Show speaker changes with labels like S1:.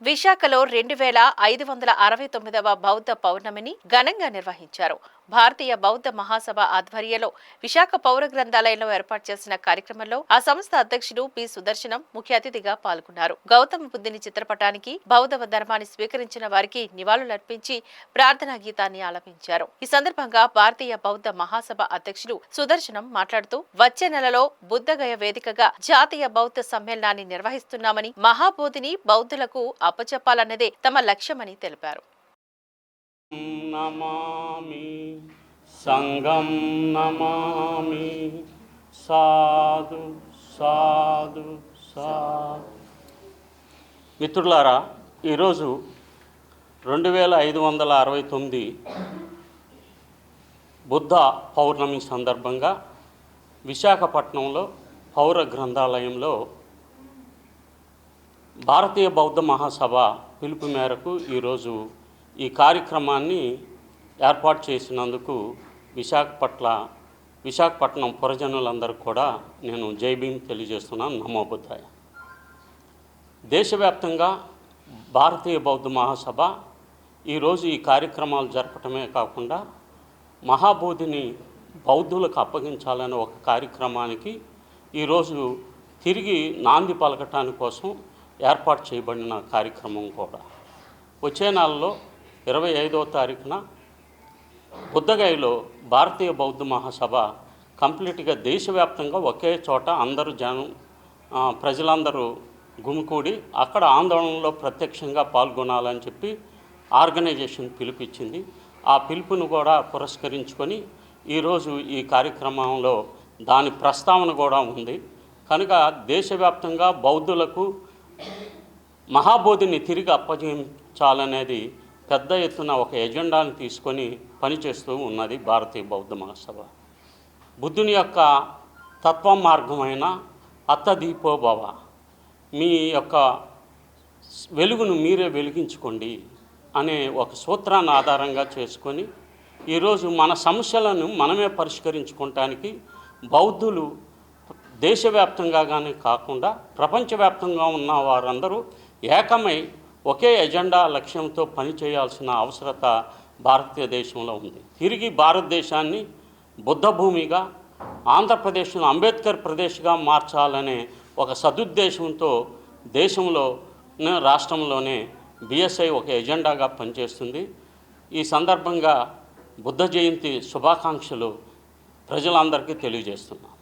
S1: విశాఖలో 2569వ బౌద్ధ పౌర్ణమిని ఘనంగా నిర్వహించారు. భారతీయ బౌద్ధ మహాసభ ఆధ్వర్యంలో విశాఖ పౌర గ్రంథాలయంలో ఏర్పాటు చేసిన కార్యక్రమంలో ఆ సంస్థ అధ్యక్షుడు పి సుదర్శనం ముఖ్య అతిథిగా పాల్గొన్నారు. గౌతమ బుద్ధుని చిత్రపటానికి బౌద్ధ ధర్మాన్ని స్వీకరించిన వారికి నివాళులర్పించి ప్రార్థనా గీతాన్ని ఆలపించారు. ఈ సందర్భంగా భారతీయ బౌద్ధ మహాసభ అధ్యక్షుడు సుదర్శనం మాట్లాడుతూ వచ్చే నెలలో బుద్ధగయ వేదికగా జాతీయ బౌద్ధ సమ్మేళనాన్ని నిర్వహిస్తున్నామని, మహాబోధిని బౌద్ధులకు అప్పచెప్పాలన్నదే తమ లక్ష్యమని తెలిపారు.
S2: నమామి సంగం నమామి సాధు సాధు సాధు. మిత్రులారా, ఈరోజు 2569 బుద్ధ పౌర్ణమి సందర్భంగా విశాఖపట్నంలో పౌర గ్రంథాలయంలో భారతీయ బౌద్ధ మహాసభ పిలుపు మేరకు ఈరోజు ఈ కార్యక్రమాన్ని ఏర్పాటు చేసినందుకు విశాఖపట్నం పురజనులందరికీ కూడా నేను జై భీమ్ తెలియజేస్తున్నాను. నమో బుద్ధాయ. దేశవ్యాప్తంగా భారతీయ బౌద్ధ మహాసభ ఈరోజు ఈ కార్యక్రమాలు జరపటమే కాకుండా మహాబోధిని బౌద్ధులకు అప్పగించాలనే ఒక కార్యక్రమానికి ఈరోజు తిరిగి నాంది పలకటాని కోసం ఏర్పాటు చేయబడిన కార్యక్రమం కూడా వచ్చే నెలలో 25వ తారీఖున బుద్ధగయలో భారతీయ బౌద్ధ మహాసభ కంప్లీట్గా దేశవ్యాప్తంగా ఒకే చోట ప్రజలందరూ గుమికూడి అక్కడ ఆందోళనలో ప్రత్యక్షంగా పాల్గొనాలని చెప్పి ఆర్గనైజేషన్ పిలుపిచ్చింది. ఆ పిలుపును కూడా పురస్కరించుకొని ఈరోజు ఈ కార్యక్రమంలో దాని ప్రస్తావన కూడా ఉంది. కనుక దేశవ్యాప్తంగా బౌద్ధులకు మహాబోధిని తిరిగి అప్పగించాలనేది పెద్ద ఎత్తున ఒక ఎజెండాను తీసుకొని పనిచేస్తూ ఉన్నది భారతీయ బౌద్ధ మహాసభ. బుద్ధుని యొక్క తత్వ మార్గమైన అత్తదీపోభవ, మీ యొక్క వెలుగును మీరే వెలిగించుకోండి అనే ఒక సూత్రాన్ని ఆధారంగా చేసుకొని ఈరోజు మన సమస్యలను మనమే పరిష్కరించుకోవటానికి బౌద్ధులు దేశవ్యాప్తంగానే కాకుండా ప్రపంచవ్యాప్తంగా ఉన్న వారందరూ ఏకమై ఒకే ఎజెండా లక్ష్యంతో పనిచేయాల్సిన అవసరత భారతదేశంలో ఉంది. తిరిగి భారతదేశాన్ని బుద్ధ భూమిగా, ఆంధ్రప్రదేశ్ను అంబేద్కర్ ప్రదేశ్గా మార్చాలనే ఒక సదుద్దేశంతో రాష్ట్రంలోనే బిఎస్ఐ ఒక ఎజెండాగా పనిచేస్తుంది. ఈ సందర్భంగా బుద్ధ జయంతి శుభాకాంక్షలు ప్రజలందరికీ తెలియజేస్తున్నాను.